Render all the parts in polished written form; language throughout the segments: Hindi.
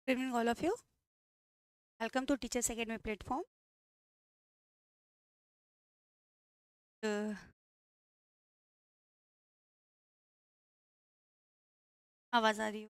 Good evening, all of you. Welcome to Teachers Academy platform. आवाज आ रही है?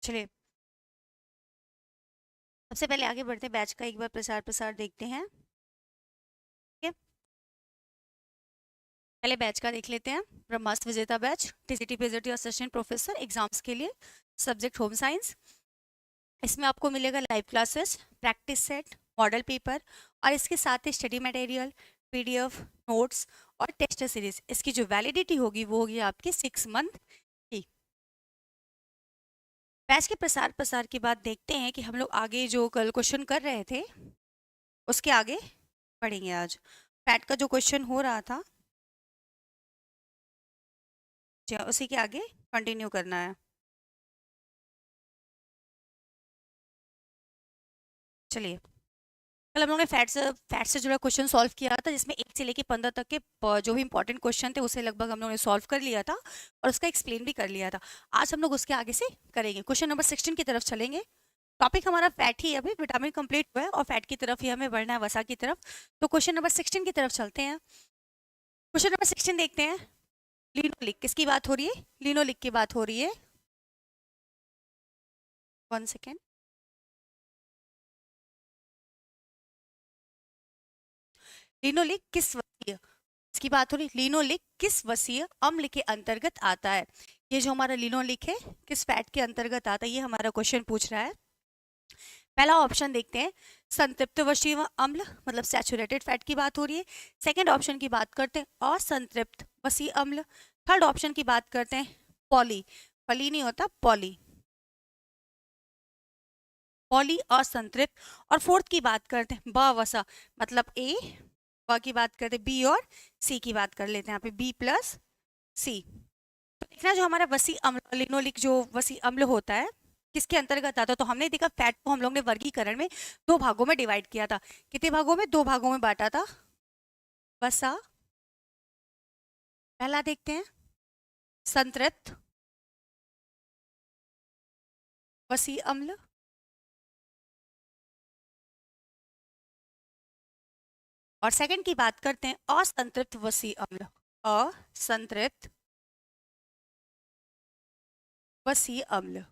चलिए, सबसे पहले आगे बढ़ते हैं, बैच का एक बार प्रसार देखते हैं। ठीक है, पहले बैच का देख लेते हैं। ब्रह्मास्त्र विजेता batch, TCT PGT assistant professor exams के लिए, सब्जेक्ट होम साइंस। इसमें आपको मिलेगा live classes, practice set, model paper और इसके साथ ही स्टडी मटेरियल, पीडीएफ, नोट्स और टेस्ट सीरीज। इसकी जो वैलिडिटी होगी वो होगी आपकी 6 मंथ की। बैच के प्रसार के बाद देखते हैं कि हम लोग आगे जो कल क्वेश्चन कर रहे थे उसके आगे पढ़ेंगे। आज फैट का जो क्वेश्चन हो रहा था उसी के आगे कंटिन्यू करना है। चलिए, कल हम लोगों ने फैट से जुड़ा क्वेश्चन सॉल्व किया था, जिसमें 1 से लेके 15 तक के जो भी इंपॉर्टेंट क्वेश्चन थे उसे लगभग हम लोगों ने सॉल्व कर लिया था और उसका एक्सप्लेन भी कर लिया था। आज हम लोग उसके आगे से करेंगे, क्वेश्चन नंबर 16 की तरफ चलेंगे। टॉपिक हमारा फैट ही है, अभी विटामिन कंप्लीट हुआ है और फैट की तरफ ही हमें बढ़ना है, वसा की तरफ। तो क्वेश्चन नंबर 16 की तरफ चलते हैं। क्वेश्चन नंबर 16 देखते हैं। लिनोलिक, किसकी बात हो रही है? लिनोलिक की बात हो रही है। 1 सेकेंड। लिनोलिक किस वसीय, इसकी बात हो रही, लिनोलिक किस वसीय अम्ल के अंतर्गत आता है? ये जो हमारा लिनोलिक है किस फैट के अंतर्गत आता है, ये हमारा क्वेश्चन पूछ रहा है। पहला ऑप्शन देखते हैं, संतृप्त वसीय अम्ल मतलब सैचुरेटेड फैट की बात हो रही है। सेकंड ऑप्शन की बात करते हैं असंतृप्त वसीय अम्ल। थर्ड ऑप्शन की बात करते हैं पॉली, पॉली नहीं होता पॉली, पॉली असंतृप्त। और फोर्थ की बात करते हैं बवसा मतलब ए, ब की बात करते हैं बी और सी की बात कर लेते हैं यहाँ पे बी प्लस सी। तो देखना, जो हमारा वसी अम्ल लिनोलिक जो वसी अम्ल होता है किसके अंतर्गत आता है? तो हमने देखा फैट को हम लोग ने वर्गीकरण में 2 भागों में डिवाइड किया था। कितने भागों में? 2 भागों में बांटा था। वसा, पहला देखते हैं संतृप्त वसी अम्ल, और सेकंड की बात करते हैं असंतृप्त वसी अम्ल, असंतृप्त वसी अम्ल।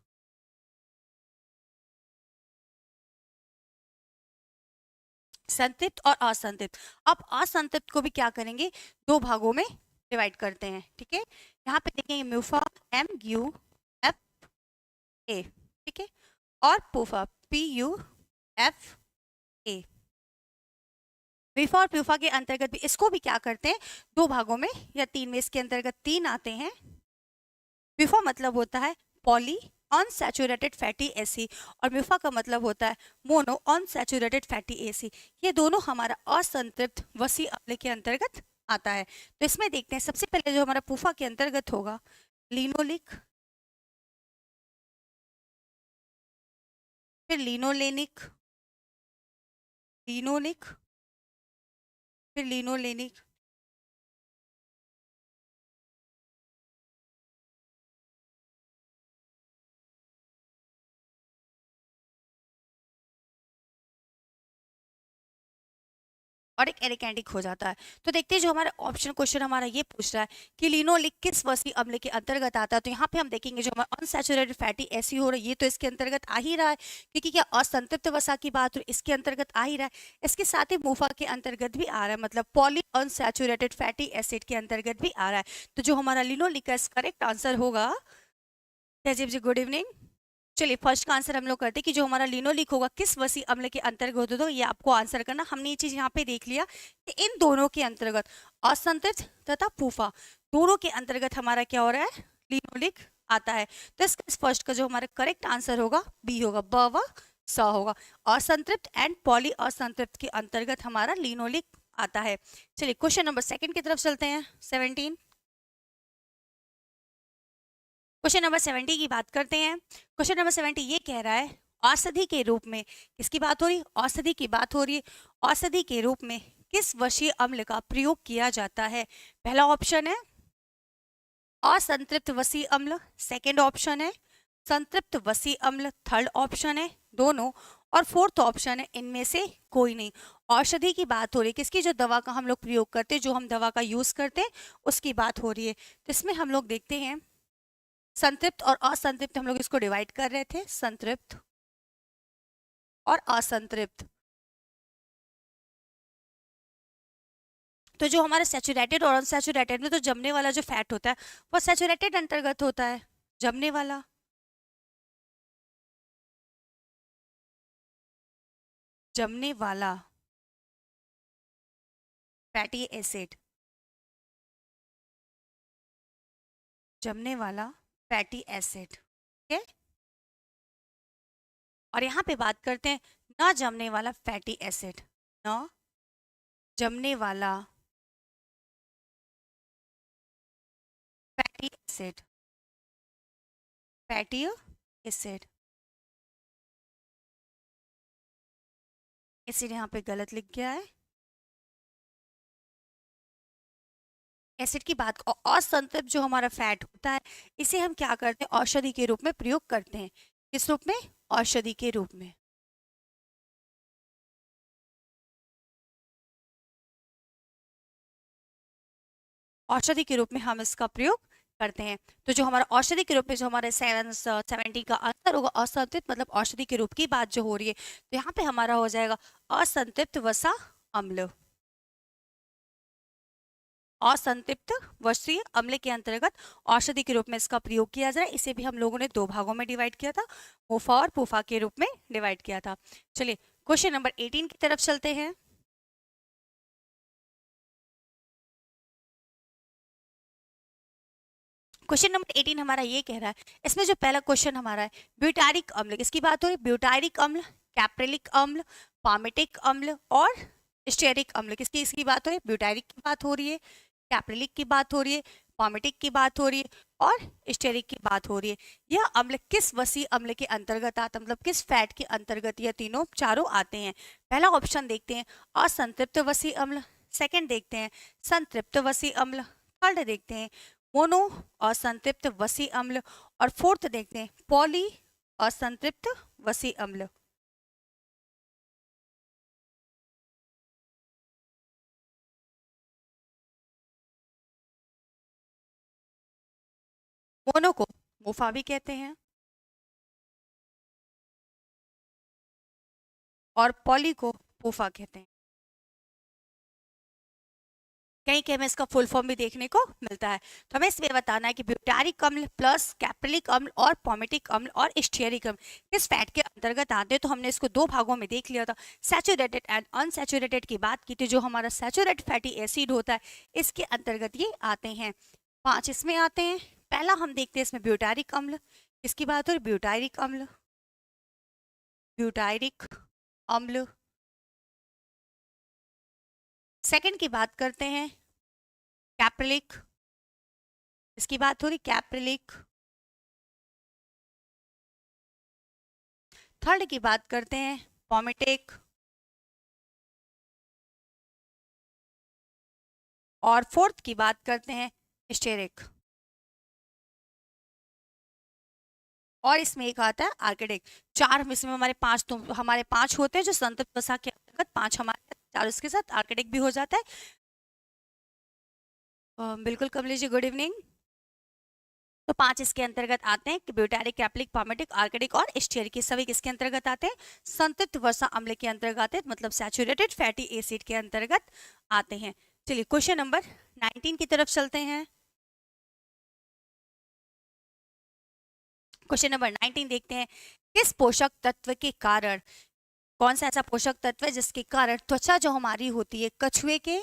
संतृप्त और असंतृप्त। अब असंतृप्त को भी क्या करेंगे? 2 भागों में डिवाइड करते हैं। ठीक है, यहाँ पे देखेंगे म्यूफा MUFA, ठीक है, और पूफा PUFA। विफा और प्यूफा के अंतर्गत भी इसको भी क्या करते हैं? 2 भागों में या 3 में, इसके अंतर्गत 3 आते हैं। विफा मतलब होता है पॉली अनसैचुरेटेड फैटी एसिड और म्यूफा का मतलब होता है मोनो अनसैचुरेटेड फैटी एसिड। ये दोनों हमारा असंतृप्त वसी अम्ल के अंतर्गत आता है। तो इसमें देखते हैं, सबसे पहले जो हमारा पूफा के अंतर्गत होगा लिनोलिक, फिर लिनोलेनिक, लिनोलिक, फिर लिनोलेनिक, और एक एरिकेंटिक हो जाता है। तो देखते हैं, जो हमारा ऑप्शन क्वेश्चन हमारा ये पूछ रहा है कि लिनोलिक किस वसी अम्ल के अंतर्गत आता है। तो यहाँ पे हम देखेंगे जो हमारा अनसैचुरेटेड फैटी एसिड हो रहा है ये तो इसके अंतर्गत आ ही रहा है, क्योंकि क्या असंतृप्त वसा की बात हो इसके अंतर्गत आ ही रहा है। इसके साथ ही मूफा के अंतर्गत भी आ रहा है, मतलब पॉली अनसैचुरेटेड फैटी एसिड के अंतर्गत भी आ रहा है। तो जो हमारा लिनोलिक का करेक्ट आंसर होगा। तहजीब जी गुड इवनिंग। चलिए, फर्स्ट का आंसर हम लोग करते हैं कि जो हमारा लिनोलिक होगा किस वसी अम्ल के अंतर्गत होता, तो ये आपको आंसर करना। हमने ये चीज यहाँ पे देख लिया कि इन दोनों के अंतर्गत असंतृप्त तथा पूफा दोनों के अंतर्गत हमारा क्या हो रहा है? लिनोलिक आता है। तो इसका फर्स्ट का जो हमारा करेक्ट आंसर होगा बी होगा, ब व स होगा। असंतृप्त एंड पॉली असंतृप्त के अंतर्गत हमारा लिनोलिक आता है। चलिए, क्वेश्चन नंबर 2 की तरफ चलते हैं। 17 क्वेश्चन नंबर 70 की बात करते हैं। क्वेश्चन नंबर 70 ये कह रहा है औषधि के रूप में किसकी बात हो रही है? औषधि की बात हो रही है। औषधि के रूप में किस वशीय अम्ल का प्रयोग किया जाता है? पहला ऑप्शन है असंतृप्त वसीय अम्ल, सेकंड ऑप्शन है संतृप्त वसीय अम्ल, थर्ड ऑप्शन है दोनों, और फोर्थ ऑप्शन है इनमें से कोई नहीं। औषधि की बात हो रही है, किसकी? जो दवा का हम लोग प्रयोग करते हैं, जो हम दवा का यूज करते हैं, उसकी बात हो रही है। तो इसमें हम लोग देखते हैं संतृप्त और असंतृप्त, हम लोग इसको डिवाइड कर रहे थे, संतृप्त और असंतृप्त। तो जो हमारा सैचुरेटेड और अनसैचुरेटेड में तो जमने वाला जो फैट होता है वो सैचुरेटेड अंतर्गत होता है, जमने वाला। जमने वाला फैटी एसिड, जमने वाला फैटी एसिड, ठीक है। और यहाँ पे बात करते हैं न जमने वाला फैटी एसिड, न जमने वाला fatty acid, fatty acid. Acid यहाँ पे गलत लिख गया है। एसिड की बात, असंतृप्त जो हमारा फैट होता है इसे हम क्या करते हैं? औषधि के रूप में प्रयोग करते हैं। किस रूप में? औषधि के रूप में। औषधि के रूप में हम इसका प्रयोग करते हैं। तो जो हमारा औषधि के रूप में जो हमारे 70 का आंसर होगा असंतृप्त, मतलब औषधि के रूप की बात जो हो रही है, तो यहाँ पे हमारा हो जाएगा असंतृप्त वसा अम्ल। असंतृप्त वसीय अम्ल के अंतर्गत औषधि के रूप में इसका प्रयोग किया जाए। इसे भी हम लोगों ने दो भागों में डिवाइड किया था, मोफा और पूफा के रूप में डिवाइड किया था। चलिए क्वेश्चन नंबर 18 की तरफ चलते हैं। क्वेश्चन नंबर 18 हमारा ये कह रहा है, इसमें जो पहला क्वेश्चन हमारा है ब्यूटारिक अम्ल, किसकी बात हो रही है? ब्यूटारिक अम्ल, कैप्रिलिक अम्ल, पामेटिक अम्ल और स्टेरिक अम्ल, किसकी इसकी बात हो रही है? ब्यूटारिक की बात हो रही है, कैप्रिलिक की बात हो रही है, पामेटिक की बात हो रही है और स्टेरिक की बात हो रही है। यह अम्ल किस वसीय अम्ल के अंतर्गत आता, मतलब किस फैट के अंतर्गत यह तीनों चारों आते हैं? पहला ऑप्शन देखते हैं असंतृप्त वसीय अम्ल, सेकंड देखते हैं संतृप्त वसीय अम्ल, थर्ड देखते हैं मोनो असंतृप्त वसीय अम्ल और फोर्थ देखते हैं पॉली असंतृप्त वसीय अम्ल। मोनो को मोफा भी कहते हैं और पॉली को पूफा कहते हैं। कहीं कहीं हमें इसका फुल फॉर्म भी देखने को मिलता है। तो हमें इसमें बताना है कि ब्यूटारिक अम्ल प्लस कैप्रिलिक अम्ल और पॉमेटिक अम्ल और स्टीयरिक अम्ल किस फैट के अंतर्गत आते हैं। तो हमने इसको दो भागों में देख लिया था, सैचुरेटेड एंड अनसैचुरेटेड की बात की थी। जो हमारा सैचुरेटेड फैटी एसिड होता है इसके अंतर्गत ये आते हैं, 5 इसमें आते हैं। पहला हम देखते हैं इसमें ब्यूटारिक अम्ल, किसकी बात हो रही? ब्यूटारिक अम्ल, ब्यूटारिक अम्ल। सेकंड की बात करते हैं कैप्रिलिक, इसकी बात हो रही कैप्रिलिक। थर्ड की बात करते हैं पॉमेटिक और फोर्थ की बात करते हैं स्टेरिक। और इसमें एक आता है आर्किडिक। चार इसमें हमारे पांच, तो हमारे 5 होते हैं जो संतृप्त वसा के अंतर्गत 5 हमारे, 4 इसके साथ आर्किडिक भी हो जाता है। बिल्कुल कमलेश जी, गुड इवनिंग। तो 5 इसके अंतर्गत आते हैं, ब्यूटारिक, कैप्लिक, पामेटिक, आर्किडिक और स्टीयरिक। सभी किसके अंतर्गत आते हैं? संतृप्त वसा अम्ल के अंतर्गत आते हैं, मतलब सैचुरेटेड फैटी एसिड के अंतर्गत आते हैं। चलिए क्वेश्चन नंबर 19 की तरफ चलते हैं। क्वेश्चन नंबर 19 देखते हैं, किस पोषक तत्व के कारण, कौन सा ऐसा पोषक तत्व है जिसके कारण त्वचा जो हमारी होती है कछुए के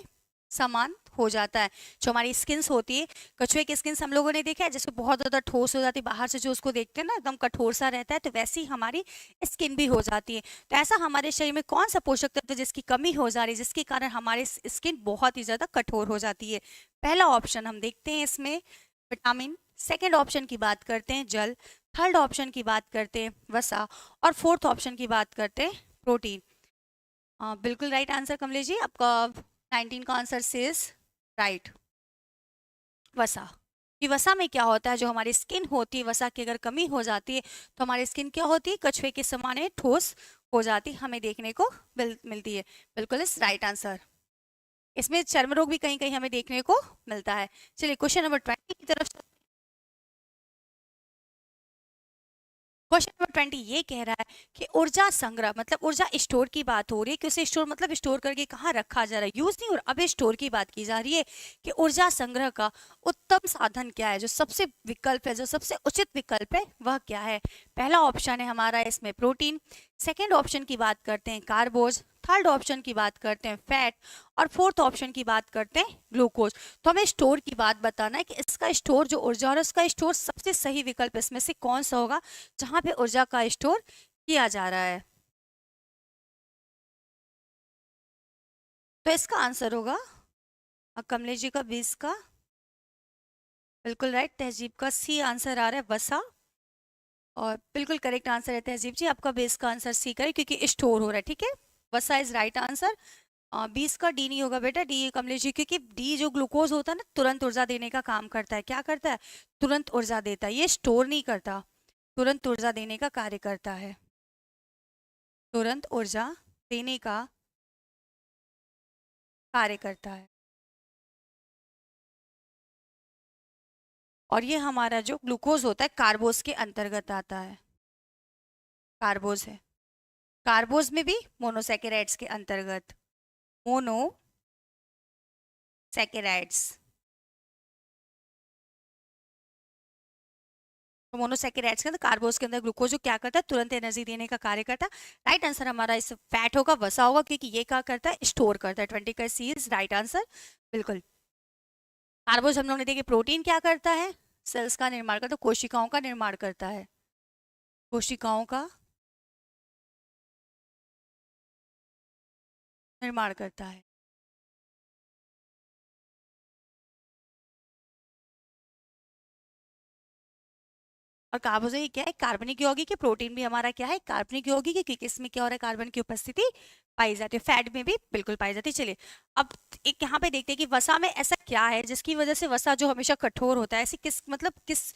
समान हो जाता है? जो हमारी स्किन्स होती है, कछुए की स्किन्स हम लोगों ने देखा है जिसको बहुत ज्यादा ठोस हो जाती है, बाहर से जो उसको देखते हैं ना एकदम कठोर सा रहता है, तो वैसी हमारी स्किन भी हो जाती है। तो ऐसा हमारे शरीर में कौन सा पोषक तत्व जिसकी कमी हो जा रही है, जिसके कारण हमारी स्किन बहुत ही ज्यादा कठोर हो जाती है? पहला ऑप्शन हम देखते हैं इसमें विटामिन सेकंड ऑप्शन की बात करते हैं जल, थर्ड ऑप्शन की बात करते हैं वसा, और फोर्थ ऑप्शन की बात करते हैं प्रोटीन। बिल्कुल राइट आंसर कमलेश जी, आपका 19 का आंसर सेज राइट, वसा। कि वसा में क्या होता है, जो हमारी स्किन होती है, वसा की अगर कमी हो जाती है तो हमारी स्किन क्या होती है, कछुए के समान है, ठोस हो जाती हमें देखने को मिलती है। बिल्कुल इस राइट आंसर। इसमें चर्म रोग भी कहीं कहीं हमें देखने को मिलता है। चलिए क्वेश्चन नंबर 20 की तरफ। क्वेश्चन नंबर 20 ये कह रहा है कि ऊर्जा संग्रह मतलब ऊर्जा स्टोर की बात हो रही है कि उसे स्टोर मतलब स्टोर करके कहाँ रखा जा रहा है, यूज नहीं, और अब स्टोर की बात की जा रही है कि ऊर्जा संग्रह का उत्तम साधन क्या है, जो सबसे विकल्प है, जो सबसे उचित विकल्प है वह क्या है। पहला ऑप्शन है हमारा इसमें प्रोटीन, सेकेंड ऑप्शन की बात करते हैं कार्बोज, थर्ड ऑप्शन की बात करते हैं फैट, और फोर्थ ऑप्शन की बात करते हैं ग्लूकोज। तो हमें स्टोर की बात बताना है कि इसका स्टोर जो ऊर्जा और इसका स्टोर सबसे सही विकल्प इसमें से कौन सा होगा जहां पे ऊर्जा का स्टोर किया जा रहा है। तो इसका आंसर होगा कमलेश जी का 20 का बिल्कुल राइट, तहजीब का सी आंसर आ रहा है वसा, और बिल्कुल करेक्ट आंसर है तहजीब जी, आपका 20 का आंसर सी का है क्योंकि स्टोर हो रहा है, ठीक है, वसा इज राइट आंसर। 20 का डी नहीं होगा बेटा, डी कमलेश जी, क्योंकि डी जो ग्लूकोज होता है ना तुरंत ऊर्जा देने का काम करता है, क्या करता है, तुरंत ऊर्जा देता है, ये स्टोर नहीं करता, तुरंत ऊर्जा देने का कार्य करता है, तुरंत ऊर्जा देने का कार्य करता है। और ये हमारा जो ग्लूकोज होता है कार्बोज के अंतर्गत आता है, कार्बोज है, कार्बोज में भी मोनोसैकेराइड्स के अंतर्गत, मोनोसैकेराइड्स। तो मोनोसैकेराइड्स के अंदर कार्बोज के अंदर ग्लूकोज जो क्या करता है, तुरंत एनर्जी देने का कार्य करता है। राइट आंसर हमारा इस फैट होगा, वसा होगा, क्योंकि ये क्या करता है, स्टोर करता है। 20 का सी इज राइट आंसर। बिल्कुल, कार्बोज हम लोग ने देखिए, प्रोटीन क्या करता है, सेल्स का निर्माण करता है, कोशिकाओं का निर्माण करता है, कोशिकाओं का निर्माण करता है। और कार्बोजाइड क्या है, कार्बनिक यौगिक है, प्रोटीन भी हमारा क्या है, कार्बनिक यौगिक है, क्योंकि इसमें क्या हो रहा है, कार्बन की उपस्थिति पाई जाती है, फैट में भी बिल्कुल पाई जाती है। चलिए अब एक यहाँ पे देखते हैं कि वसा में ऐसा क्या है जिसकी वजह से वसा जो हमेशा कठोर होता है, ऐसी किस मतलब किस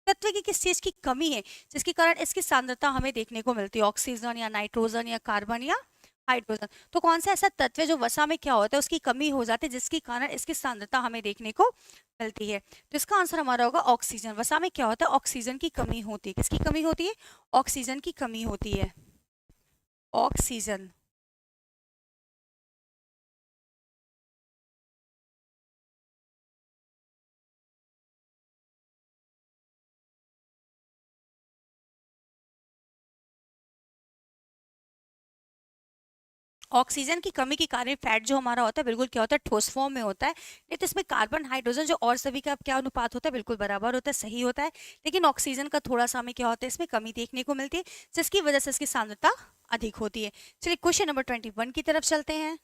तत्व की किस चीज की कमी है जिसके कारण इसकी सांद्रता हमें देखने को मिलती है, ऑक्सीजन या नाइट्रोजन या कार्बन या हाइड्रोजन। तो कौन सा ऐसा तत्व है जो वसा में क्या होता है, उसकी कमी हो जाती है जिसके कारण इसकी सांद्रता हमें देखने को मिलती है। तो इसका आंसर हमारा होगा ऑक्सीजन। वसा में क्या होता है, ऑक्सीजन की कमी होती है, किसकी कमी होती है, ऑक्सीजन की कमी होती है, ऑक्सीजन। ऑक्सीजन की कमी के कारण फैट जो हमारा होता है बिल्कुल क्या होता है, ठोस फॉर्म में होता है। नहीं तो इसमें कार्बन हाइड्रोजन जो और सभी का क्या अनुपात होता है, बिल्कुल बराबर होता है, सही होता है। लेकिन ऑक्सीजन का थोड़ा सा हमें क्या होता है, इसमें कमी देखने को मिलती है, जिसकी वजह से इसकी सांद्रता अधिक होती है। चलिए क्वेश्चन नंबर 21 की तरफ चलते हैं।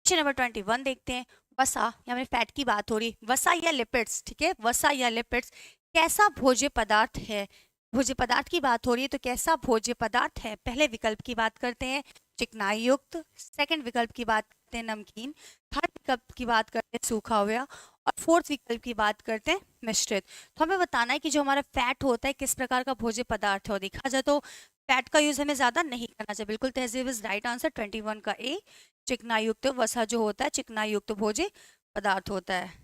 क्वेश्चन नंबर 21 देखते हैं। वसा या फिर फैट की बात हो रही, वसा या लिपिड्स, ठीक है, वसा या लिपिड्स कैसा भोज्य पदार्थ है, भोज्य पदार्थ की बात हो रही है तो कैसा भोज्य पदार्थ है। पहले विकल्प की बात करते हैं चिकनाई युक्त, सेकंड विकल्प की बात करते हैं नमकीन, थर्ड विकल्प की बात करते हैं सूखा हुआ, और फोर्थ विकल्प की बात करते हैं मिश्रित। तो हमें बताना है कि जो हमारा फैट होता है किस प्रकार का भोज्य पदार्थ है, और देखा जाए तो फैट का यूज हमें ज्यादा नहीं करना चाहिए। बिल्कुल तहजीब इज राइट आंसर, 21 का ए, चिकना युक्त वसा जो होता है चिकना युक्त भोज्य पदार्थ होता है।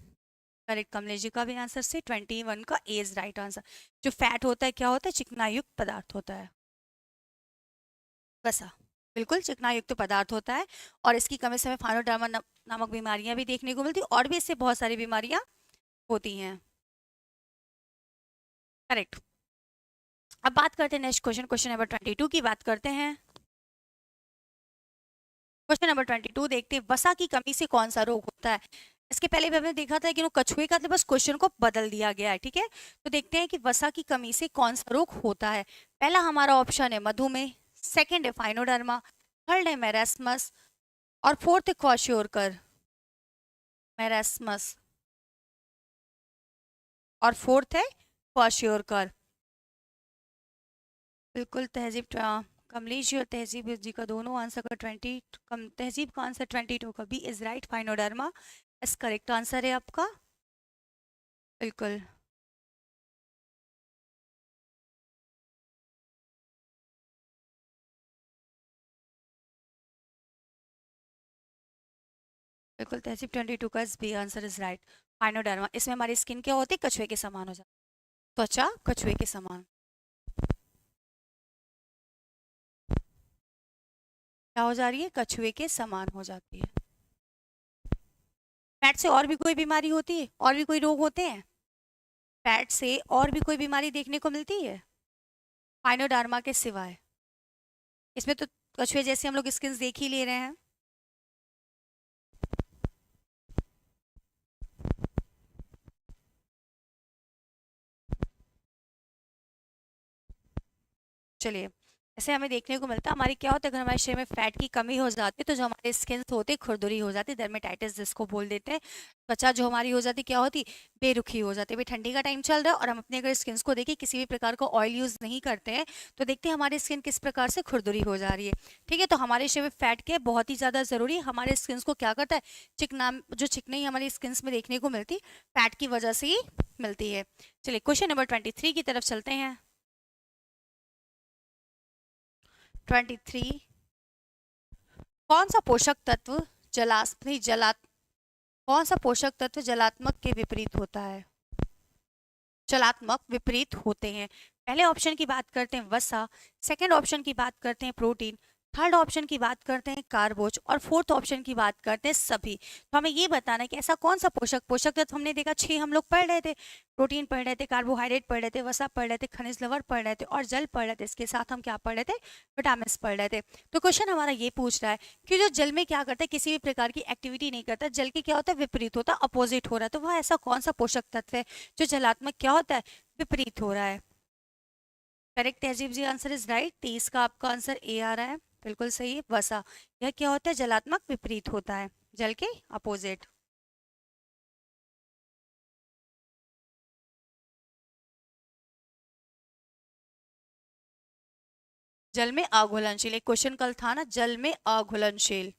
करेक्ट कमलेश जी का भी आंसर से 21 का ए इज राइट आंसर। जो फैट होता है क्या होता है, चिकना युक्त पदार्थ होता है, वसा बिल्कुल चिकना युक्त पदार्थ होता है। और इसकी कमी से हमें फाइनोडर्मा नामक बीमारियां भी देखने को मिलती, और भी इससे बहुत सारी बीमारियां होती हैं। करेक्ट। अब बात करते हैं नेक्स्ट क्वेश्चन, क्वेश्चन नंबर 22 की बात करते हैं। क्वेश्चन नंबर 22 देखते हैं, वसा की कमी से कौन सा रोग होता है। इसके पहले भी हमने देखा था कि कछुए का, तो बस क्वेश्चन को बदल दिया गया है, ठीक है। तो देखते हैं कि वसा की कमी से कौन सा रोग होता है। पहला हमारा ऑप्शन है मधुमेह, सेकंड है फाइनोडर्मा, थर्ड है मेरेस्मस, और फोर्थ है क्वाशियोरकर। मेरास्मस, और फोर्थ है क्वाशियोरकर। बिल्कुल तहजीब कमलेश जी और तहजीब जी का दोनों आंसर का 20, कम तहजीब का आंसर 22 का बी इज राइट, फाइनोडर्मा इस करेक्ट आंसर है आपका। बिल्कुल बिल्कुल तहजीब 22 का बी आंसर इज राइट, फाइनोडर्मा। इसमें हमारी स्किन क्या होती है, कछुए के समान हो जाती है, त्वचा कछुए के समान। क्या हो जा रही है, कछुए के समान हो जाती है। फैट से और भी कोई बीमारी होती है, और भी कोई रोग होते हैं? फैट से और भी कोई बीमारी देखने को मिलती है फाइनोडार्मा के सिवाय? इसमें तो कछुए जैसे हम लोग स्किन देख ही ले रहे हैं। चलिए, ऐसे हमें देखने को मिलता है, हमारी क्या होता है, अगर हमारे शरीर में फैट की कमी हो जाती है तो जो हमारे स्किन होते हैं खुरदुरी हो जाती है, डर्मेटाइटिस जिसको बोल देते हैं। त्वचा जो हमारी हो जाती है, क्या होती, बेरुखी हो जाती है। भाई ठंडी का टाइम चल रहा है और हम अपने अगर स्किन को देखें, किसी भी प्रकार का ऑयल यूज नहीं करते हैं, तो देखते हैं हमारी स्किन किस प्रकार से खुरदुरी हो जा रही है। ठीक है, तो हमारे शरीर में फैट के बहुत ही ज्यादा जरूरी है, हमारे स्किन को क्या करता है, चिकना, जो चिकनाई हमारी स्किन में देखने को मिलती, फैट की वजह से ही मिलती है। चलिए क्वेश्चन नंबर 23 की तरफ चलते हैं। 23, कौन सा पोषक तत्व जलास नहीं जला कौन सा पोषक तत्व जलात्मक के विपरीत होता है, जलात्मक विपरीत होते हैं? पहले ऑप्शन की बात करते हैं वसा, सेकंड ऑप्शन की बात करते हैं प्रोटीन, थर्ड ऑप्शन की बात करते हैं कार्बोज, और फोर्थ ऑप्शन की बात करते हैं सभी। तो हमें ये बताना है कि ऐसा कौन सा पोषक पोषक तत्व, हमने देखा 6 हम लोग पढ़ रहे थे, प्रोटीन पढ़ रहे थे, कार्बोहाइड्रेट पढ़ रहे थे, वसा पढ़ रहे थे, खनिज लवण पढ़ रहे थे, और जल पढ़ रहे थे। इसके साथ हम क्या पढ़ रहे थे, विटामिन पढ़ रहे थे। तो क्वेश्चन हमारा ये पूछ रहा है कि जो जल में क्या करता है, किसी भी प्रकार की एक्टिविटी नहीं करता, जल के क्या होता है, विपरीत होता है, अपोजिट हो रहा है, तो वह ऐसा कौन सा पोषक तत्व है जो जलात्मक क्या होता है, विपरीत हो रहा है? करेक्ट तहजीब जी, आंसर इज राइट। 30 का आपका आंसर ए आ रहा है, बिल्कुल सही है, वसा। यह क्या होता है, जलात्मक विपरीत होता है, जल के अपोजिट। जल में अघुलनशील, एक क्वेश्चन कल था ना, जल में अघुलनशील।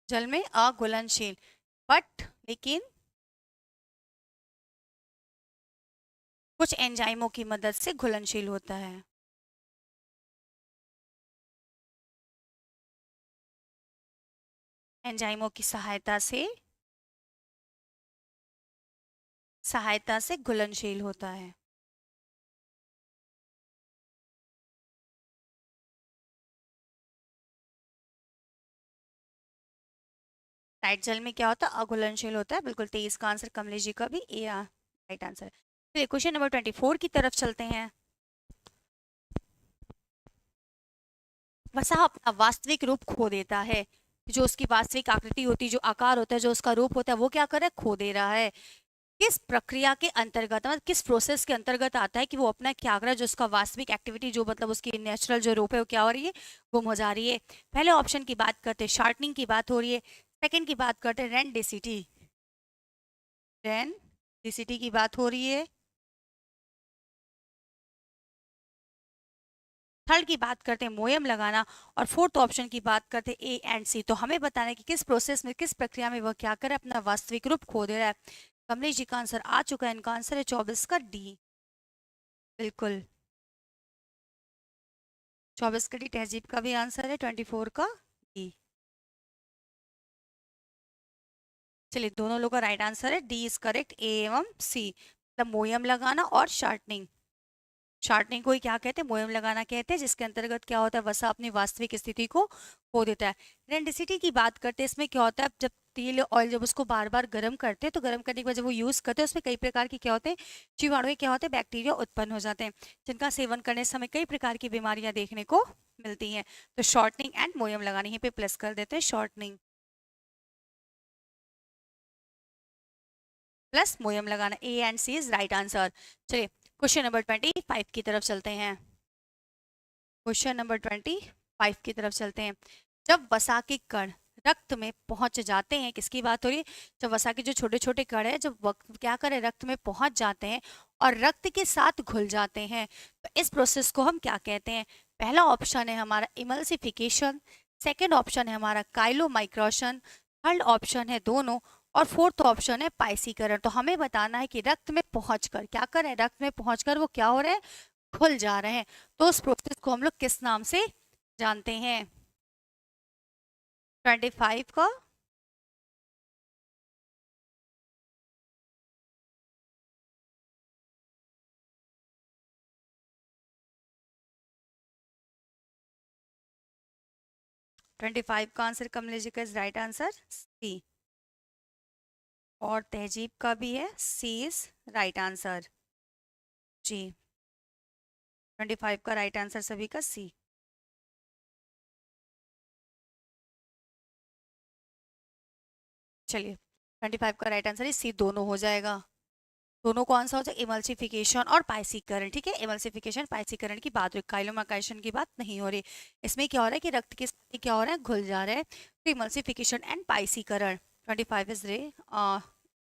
जल में अघुलनशील, बट लेकिन कुछ एंजाइमों की मदद से घुलनशील होता है। एंजाइमों की सहायता से घुलनशील होता है। राइट, जल में क्या होता है, अघुलनशील होता है, बिल्कुल। 23 का आंसर कमलेश जी का भी ए राइट आंसर है। चलिए क्वेश्चन नंबर 24 की तरफ चलते हैं। वसा अपना वास्तविक रूप खो देता है, जो उसकी वास्तविक आकृति होती है, जो आकार होता है, जो उसका रूप होता है, वो क्या कर रहा है, खो दे रहा है। किस प्रक्रिया के अंतर्गत, मतलब किस प्रोसेस के अंतर्गत आता है कि वो अपना क्या कर रहा है, जो उसका वास्तविक एक्टिविटी, जो मतलब उसकी नेचुरल जो रूप है, वो क्या हो रही है, गुम हो जा रही है? पहले ऑप्शन की बात करते हैं, शार्टनिंग की बात हो रही है। सेकंड की बात करते हैं रेंडेसिटी, रेंडेसिटी की बात हो रही है। थर्ड की बात करते हैं मोयम लगाना, और फोर्थ ऑप्शन की बात करते हैं ए एंड सी। तो हमें बताना है कि किस प्रोसेस में, किस प्रक्रिया में वह क्या करे, अपना वास्तविक रूप खो दे रहा है। कमलेश जी का आंसर आ चुका है, इनका आंसर है 24 का डी, बिल्कुल 24 का डी। तहजीब का भी आंसर है 24 का डी। चलिए दोनों लोगों का राइट आंसर है, डी इज करेक्ट, ए एवं सी, मतलब मोयम लगाना और शार्टनिंग। शार्टनिंग को ही क्या कहते हैं, मोयम लगाना कहते हैं, जिसके अंतर्गत क्या होता है, वसा अपनी वास्तविक स्थिति को खो देता है। रेंडिसिटी की बात करते हैं, इसमें क्या होता है, जब तेल ऑयल जब उसको बार बार गर्म करते हैं, तो गर्म करने के बाद जब वो यूज करते हैं, उसमें कई प्रकार के क्या होते हैं, जीवाणु क्या होते हैं, बैक्टीरिया उत्पन्न हो जाते हैं, जिनका सेवन करने से हमें कई प्रकार की बीमारियां देखने को मिलती हैं। तो शॉर्टनिंग एंड मोयम लगाने, यहीं पे प्लस कर देते हैं, शॉर्टनिंग प्लस मोयम लगाना, A and C is right answer. चलिए क्वेश्चन नंबर 25 की तरफ चलते हैं। क्वेश्चन नंबर 25, 5 की तरफ चलते हैं। जब वसा के कण रक्त में पहुंच जाते हैं, किसकी बात हो रही है, जब वसा के जो छोटे छोटे कण है जब क्या करें, रक्त में पहुंच जाते हैं और रक्त के साथ घुल जाते हैं, तो इस प्रोसेस को हम क्या कहते हैं। पहला ऑप्शन है हमारा इमल्सिफिकेशन, सेकेंड ऑप्शन है हमारा काइलोमाइक्रोशन, थर्ड ऑप्शन है दोनों, और फोर्थ ऑप्शन है पाइसीकरण। तो हमें बताना है कि रक्त में पहुंचकर क्या करें, रक्त में पहुंचकर वो क्या हो रहे हैं, खुल जा रहे हैं। तो उस प्रोसेस को हम लोग किस नाम से जानते हैं। 25 का 25 का आंसर कमलेश जी का इज राइट आंसर सी, और तहजीब का भी है सी इज राइट आंसर जी। 25 का राइट आंसर सभी का सी। चलिए 25 का राइट आंसर इज सी, दोनों हो जाएगा। दोनों कौन सा हो जाएगा, इमल्सिफिकेशन और पाइसीकरण। ठीक है, इमल्सिफिकेशन पाइसीकरण की बात हो रही, काइलोमाइक्रोशन की बात नहीं हो रही। इसमें क्या हो रहा है कि रक्त के साथ ही क्या हो रहा है, घुल जा रहा है। तो इमल्सिफिकेशन एंड पाइसीकरण 25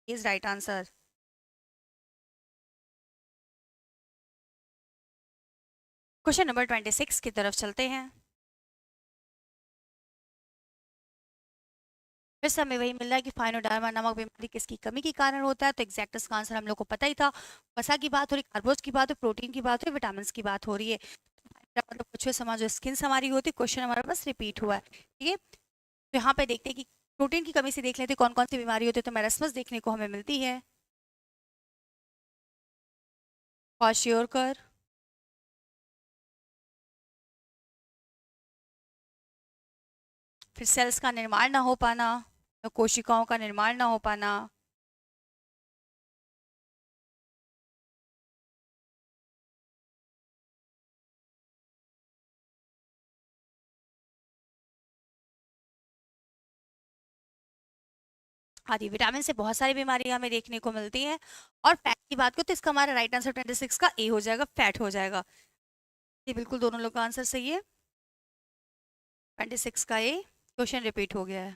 is right answer. Question number 26 की तरफ चलते हैं। फिर से हमें वही मिल रहा है कि फाइनोडार्मा नामक बीमारी किसकी कमी के कारण होता है। तो एग्जैक्ट इसका आंसर हम लोग को पता ही था। वसा की बात हो रही, कार्बोज की बात हो, प्रोटीन की बात हो, विटामिन की बात हो रही है। मतलब कछुए समाज जो स्किन हमारी होती है, क्वेश्चन हमारा बस रिपीट हुआ है। ठीक है, तो यहाँ पे देखते हैं कि प्रोटीन की कमी से देख लेते हैं कौन कौन सी बीमारी होती है। तो मेरास्मस देखने को हमें मिलती है, क्वाशियोरकर, फिर सेल्स का निर्माण ना हो पाना, तो कोशिकाओं का निर्माण ना हो पाना, आदि। विटामिन से बहुत सारी बीमारियां हमें देखने को मिलती हैं। और फैट की बात करो तो इसका हमारा राइट आंसर 26 का ए हो जाएगा, फैट हो जाएगा। ये बिल्कुल दोनों लोग का आंसर सही है, 26 का ए। क्वेश्चन रिपीट हो गया है,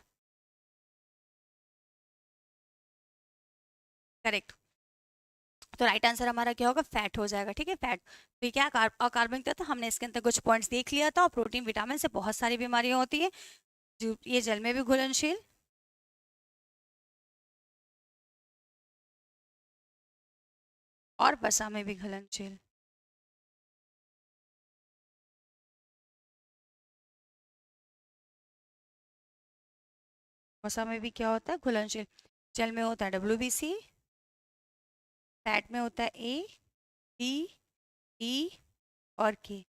करेक्ट। तो राइट आंसर हमारा क्या होगा, फैट हो जाएगा। ठीक है, फैट। तो ये क्या अकार्बनिक तत्व, हमने इसके अंदर कुछ पॉइंट्स देख लिया था। और प्रोटीन विटामिन से बहुत सारी बीमारियां होती है, जो ये जल में भी घुलनशील, और वसा में भी घुलनशील। वसा में भी क्या होता है, घुलनशील। जल में होता है WBC, फैट में होता है ए, डी, ई और के।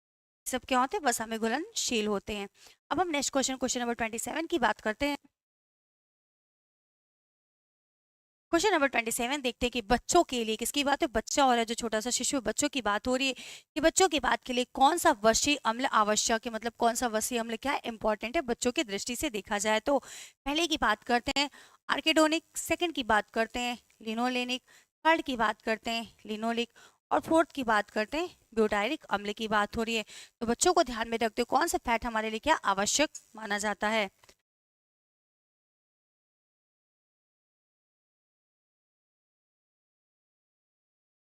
सब क्या होते हैं, वसा में घुलनशील होते हैं। अब हम नेक्स्ट क्वेश्चन, क्वेश्चन नंबर 27 की बात करते हैं। क्वेश्चन नंबर 27 देखते हैं कि बच्चों के लिए किसकी बात है, बच्चा हो रहा है जो छोटा सा शिशु, बच्चों की बात हो रही है कि बच्चों की बात के लिए कौन सा वसीय अम्ल आवश्यक है, मतलब कौन सा वसीय अम्ल क्या है, इंपॉर्टेंट है बच्चों की दृष्टि से देखा जाए तो। पहले की बात करते हैं आर्किडोनिक, सेकंड की बात करते हैं लिनोलेनिक, थर्ड की बात करते हैं लिनोलिक, और फोर्थ की बात करते हैं ब्यूटायरिक अम्ल की बात हो रही है। तो बच्चों को ध्यान में रखते हुए कौन सा फैट हमारे लिए क्या आवश्यक माना जाता है।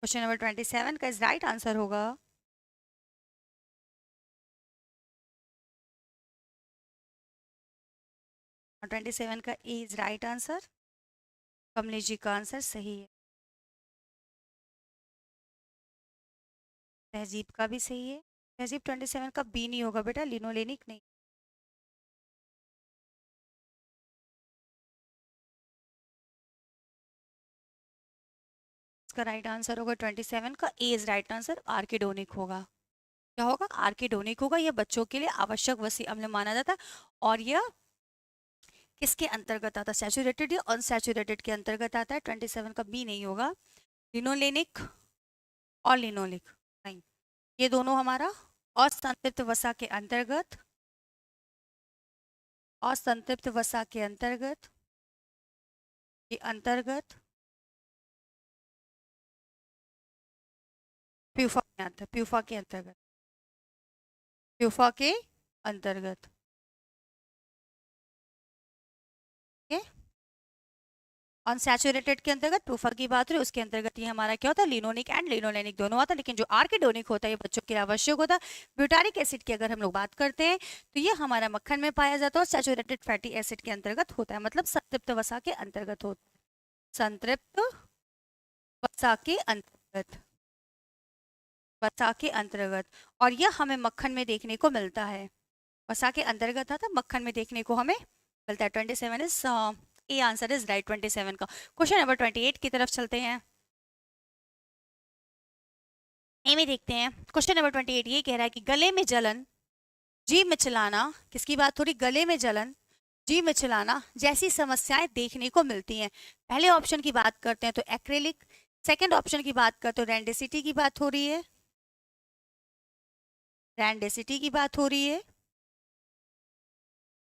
क्वेश्चन नंबर 27 का इस राइट आंसर होगा 27 का is right answer, Kamlesh ji का आंसर सही है। तहजीब का भी सही है, तहजीब 27 का बी नहीं होगा बेटा, लिनोलेनिक नहीं। इसका राइट आंसर होगा 27 का ए इज राइट आंसर, आर्किडोनिक होगा। क्या होगा, आर्किडोनिक होगा। यह बच्चों के लिए आवश्यक वसी अम्ल माना जाता है। और यह किसके अंतर्गत आता है, सैचुरेटेड या अनसैचुरेटेड के अंतर्गत आता है। 27 का बी नहीं होगा, लिनोलेनिक और लिनोलिक नहीं, ये दोनों हमारा असंतृप्त वसा के अंतर्गत, असंतृप्त वसा के अंतर्गत, के अंतर्गत प्यूफा में आता है, प्यूफा के अंतर्गत, प्यूफा के अंतर्गत। अनसैचुरेटेड के अंतर्गत प्रूफा की बात रही, उसके अंतर्गत ये हमारा क्या होता है, लिनोनिक एंड लिनोलेनिक दोनों आता है। लेकिन जो आर्किडोनिक होता है ये बच्चों के लिए आवश्यक होता है। ब्यूटारिक एसिड की अगर हम लोग बात करते हैं तो ये हमारा मक्खन में पाया जाता है और सैचुरेटेड फैटी एसिड के अंतर्गत होता है, मतलब संतृप्त वसा के अंतर्गत होता है। संतृप्त वसा के अंतर्गत, वसा के अंतर्गत। और यह हमें मक्खन में देखने को मिलता है, वसा के अंतर्गत आता मक्खन में देखने को हमें मिलता है। 27 is A answer is right 27 का। क्वेश्चन नंबर 28 की तरफ चलते हैं। ए में देखते हैं क्वेश्चन नंबर 28 ये कह रहा है कि गले में जलन, जीभ मिचलाना, किसकी बात हो रही, गले में जलन, जीभ मिचलाना जैसी समस्याएं देखने को मिलती हैं। पहले ऑप्शन की बात करते हैं तो एक्रेलिक, सेकंड ऑप्शन की बात करते हैं तो रैंडेसिटी की बात हो रही है, रैंडेसिटी की बात हो रही है।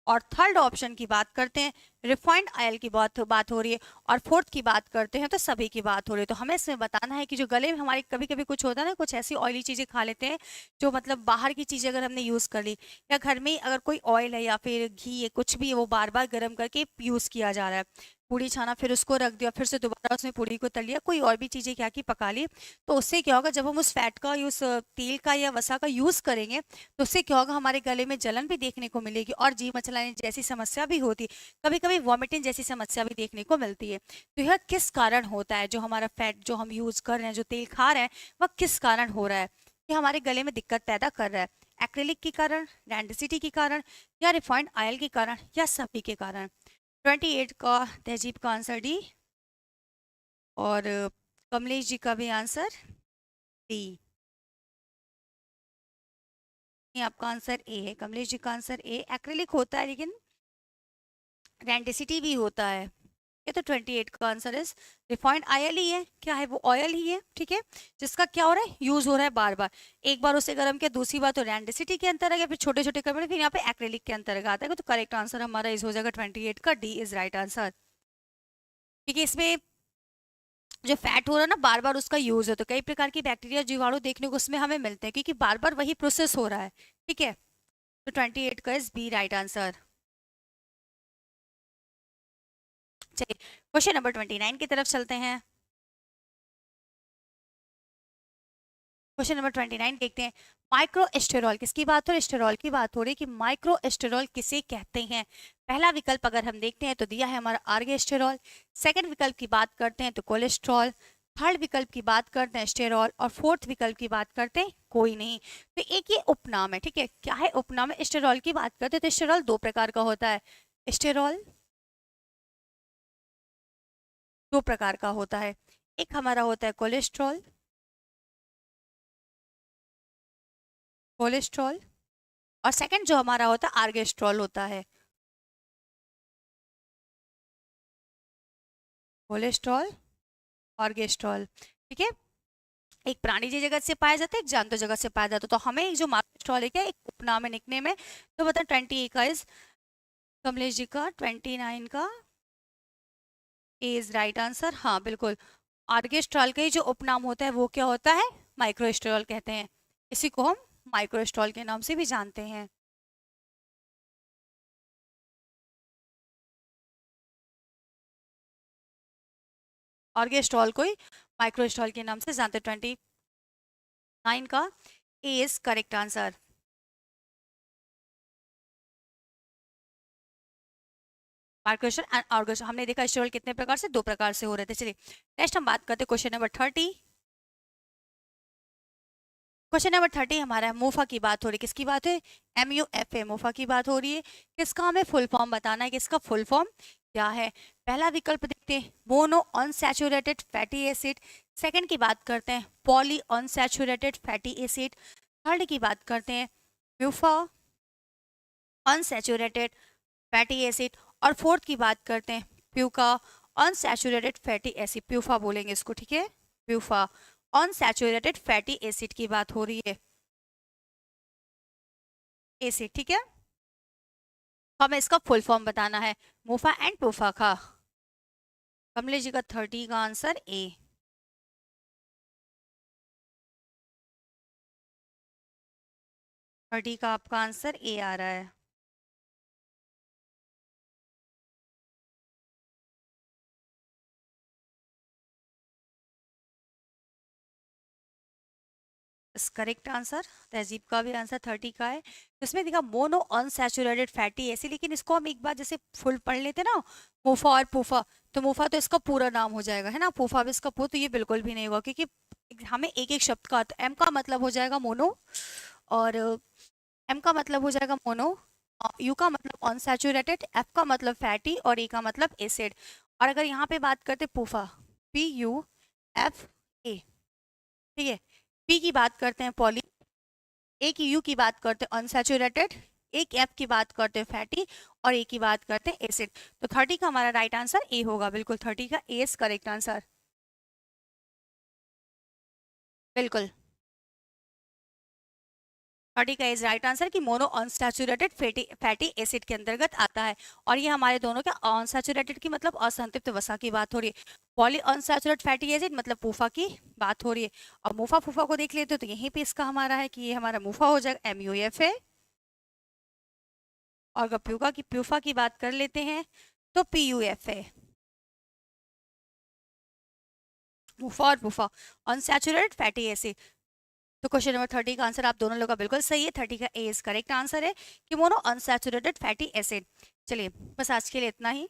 और थर्ड ऑप्शन की बात करते हैं रिफाइंड ऑयल की बात हो रही है। और फोर्थ की बात करते हैं तो सभी की बात हो रही है। तो हमें इसमें बताना है कि जो गले में हमारे कभी कभी कुछ होता है ना, कुछ ऐसी ऑयली चीजें खा लेते हैं जो मतलब बाहर की चीजें अगर हमने यूज कर ली, या घर में अगर कोई ऑयल है या फिर घी है कुछ भी है, वो बार बार गर्म करके यूज किया जा रहा है, पूड़ी छाना फिर उसको रख दिया, फिर से दोबारा उसमें पूड़ी को तल लिया, कोई और भी चीजें क्या की पका ली, तो उससे क्या होगा, जब हम उस फैट का यूज, तेल का या वसा का यूज करेंगे तो उससे क्या होगा, हमारे गले में जलन भी देखने को मिलेगी और जी मचलाने जैसी समस्या भी होती है, कभी कभी वॉमिटिंग जैसी समस्या भी देखने को मिलती है। तो यह किस कारण होता है, जो हमारा फैट जो हम यूज कर रहे हैं, जो तेल खा रहे हैं, वह किस कारण हो रहा है, ये हमारे गले में दिक्कत पैदा कर रहा है। एक्रिलिक के कारण, रैंडेसिटी के कारण, या रिफाइंड ऑयल के कारण, या सभी के कारण। 28 का तहजीब का आंसर डी, और कमलेश जी का भी आंसर डी। ये आपका आंसर ए है, कमलेश जी का आंसर ए। एक्रिलिक होता है लेकिन रैंडेसिटी भी होता है। ये तो 28 का आंसर इज रिफाइंड ऑयल ही है, क्या है वो, ऑयल ही है, ठीक है, जिसका क्या हो रहा है, यूज हो रहा है बार बार, एक बार उसे गर्म किया, दूसरी बार तो रैंडेसिटी के अंतर्गत है, फिर छोटे छोटे कमरे, फिर यहाँ पे एक्रेलिक के अंतर्गत आता है। तो करेक्ट आंसर हमारा इस हो जाएगा 28 का, डी इज राइट आंसर। ठीक है, इसमें जो फैट हो रहा है ना, बार बार उसका यूज है, तो कई प्रकार की बैक्टीरिया जीवाणु देखने को उसमें हमें मिलते हैं, क्योंकि बार बार वही प्रोसेस हो रहा है। ठीक है, तो 28 का इज बी राइट आंसर। चलिए क्वेश्चन नंबर 29 की तरफ चलते हैं। क्वेश्चन नंबर 29 देखते हैं। माइक्रो एस्टेरॉल, किसकी बात हो रही है, एस्टेरॉल की बात हो रही है कि माइक्रो एस्टेरॉल किसे कहते हैं। पहला विकल्प अगर हम देखते हैं तो दिया है हमारा आर्गे एस्टेरॉल, सेकंड विकल्प की बात करते हैं तो कोलेस्ट्रॉल, थर्ड विकल्प की बात करते हैं एस्टेरॉल, और फोर्थ विकल्प की बात करते हैं कोई नहीं। तो एक ये उपनाम है, ठीक है, क्या है उपनाम है, एस्टेरॉल की बात करते हैं तो एस्टेरॉल दो प्रकार का होता है, एस्टेरॉल दो प्रकार का होता है, एक हमारा होता है कोलेस्ट्रॉल, कोलेस्ट्रॉल, और सेकंड जो हमारा होता है आर्गेस्ट्रॉल होता है, कोलेस्ट्रॉल, आर्गेस्ट्रॉल। ठीक है, एक प्राणी जगत से पाया जाता है, एक जानवर जगत से पाया जाता है। तो हमें एक जो मार्गेस्ट्रॉल है क्या, एक उपनाम है, निकनेम है। तो बता 28 का इज कमलेश जी का, 29 का ए इज राइट आंसर। हाँ बिल्कुल, आर्गेस्ट्रॉल का ही जो उपनाम होता है वो क्या होता है, माइक्रोएस्टेरॉल कहते हैं, इसी को हम माइक्रोएस्टेरॉल के नाम से भी जानते हैं। आर्गेस्ट्रॉल को ही माइक्रोएस्टेरॉल के नाम से जानते हैं। 29 का ए इज करेक्ट आंसर। माइक्रोएस्टेरॉल एंड आर्गेस्ट्रॉल हमने देखा, एस्टेरॉल कितने प्रकार से, दो प्रकार से हो रहे थे। चलिए नेक्स्ट हम बात करते हैं क्वेश्चन नंबर 30। क्वेश्चन नंबर 30 हमारा है, मोफा की बात हो रही है, किसकी बात है, MUFA, मोफा की बात हो रही है। किसका हमें फुल फॉर्म बताना है, किसका फुल फॉर्म क्या है। पहला विकल्प देखते हैं, mono unsaturated fatty acid, second की बात करते हैं poly unsaturated fatty acid, third की बात करते हैं म्यूफा अनसैचुरेटेड फैटी एसिड, और फोर्थ की बात करते हैं pucca unsaturated fatty acid, PUFA बोलेंगे इसको, ठीक है, प्यूफा अनसैचुरेटेड फैटी एसिड की बात हो रही है, एसिड, ठीक है। तो हमें इसका फुल फॉर्म बताना है, मोफा एंड प्यूफा का। कमलेश जी का 30 का आंसर ए। 30 का आपका आंसर ए आ रहा है। Correct answer. तहजीब का भी आंसर 30 का है। तो इसमें देखा मोनो अनसैचुरेटेड फैटी एसिड, लेकिन इसको हम एक बार जैसे फुल पढ़ लेते ना, मोफा और पूफा, तो मोफा तो इसका पूरा नाम हो जाएगा, है ना, पूफा भी इसका पूरा, तो ये बिल्कुल भी नहीं होगा, क्योंकि हमें एक एक शब्द का, तो एम का मतलब हो जाएगा मोनो, और एम का मतलब हो जाएगा मोनो, यू का मतलब अनसैचुरेटेड, एफ का मतलब फैटी, और ए का मतलब एसिड। और अगर यहाँ पे बात करते पूफा, PUFA, ठीक है, पी की बात करते हैं पॉली, ए की यू की बात करते हैं अनसैचुरेटेड, एक एफ की बात करते हैं फैटी, और ए की बात करते हैं एसिड। तो 30 का हमारा राइट आंसर ए होगा, बिल्कुल 30 का ए इज करेक्ट आंसर। बिल्कुल 30 का इज राइट आंसर कि mono unsaturated fatty fatty acid के अंतर्गत आता है। और ये हमारे दोनों के अनसैचुरेटेड की मतलब असंतृप्त वसा की बात हो रही है, पॉली अनसैचुरेटेड फैटी एसिड मतलब पूफा की बात हो रही है। और मुफा फूफा को देख लेते हो तो यहीं पे इसका हमारा है कि ये हमारा मुफा हो जाएगा, MUFA। और अगर प्यूका की प्यूफा की बात कर लेते हैं तो PUFA। मुफा और पुफा अनसैचुरेटेड फैटी एसिड। तो क्वेश्चन नंबर 30 का आंसर आप दोनों लोग का बिल्कुल सही है, 30 का ए इज करेक्ट आंसर है कि मोनो अनसैचुरेटेड फैटी एसिड। चलिए बस आज के लिए इतना ही।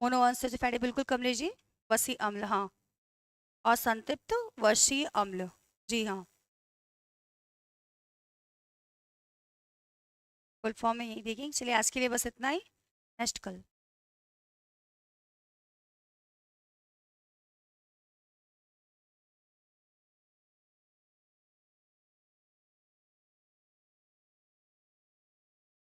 मोनो अनसैचुरेटेड फैटी बिल्कुल कमलेश जी, वसी अम्ल, हाँ, और संतृप्त वर्षीय अम्ल, जी हाँ, फुल फॉर्म में यही देखेंगे। चलिए आज के लिए बस इतना ही, नेक्स्ट कल।